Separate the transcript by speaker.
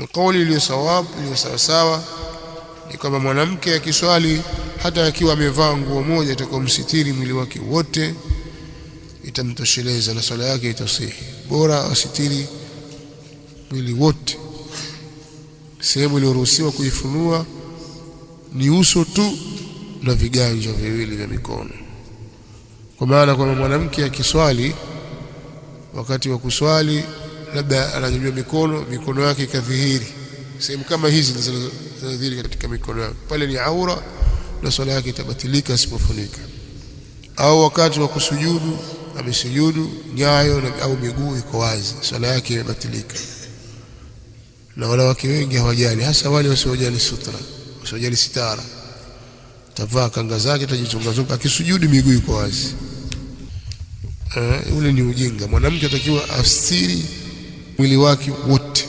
Speaker 1: Kauli iliyo sawabu, iliyo sawa ni kwamba mwanamke akiswali hata akiwa amevaa nguo moja itakomsitiri mwili wake wote itamtosheleza na swala yake itasihi. Bora asitiri mwili wote. Sehemu iliyoruhusiwa kuifunua ni uso tu na viganja viwili vya mikono. Kwa maana kwamba mwanamke akiswali, wakati wa kuswali labda ananyanyua mikono yake ikadhihiri, sehemu kama hizi zinadhihiri katika mikono yake, pale ni aura na swala yake itabatilika asipofunika. Au wakati wa kusujudu amesujudu, nyayo au miguu iko wazi, swala yake imebatilika. Na wanawake wengi hawajali, hasa wale wasiojali sutra, wasiojali sitara. Tavaa kanga zake, tajichongazunga, akisujudu miguu iko wazi. Ule ni ujinga. Mwanamke atakiwa astiri mwili wake wote.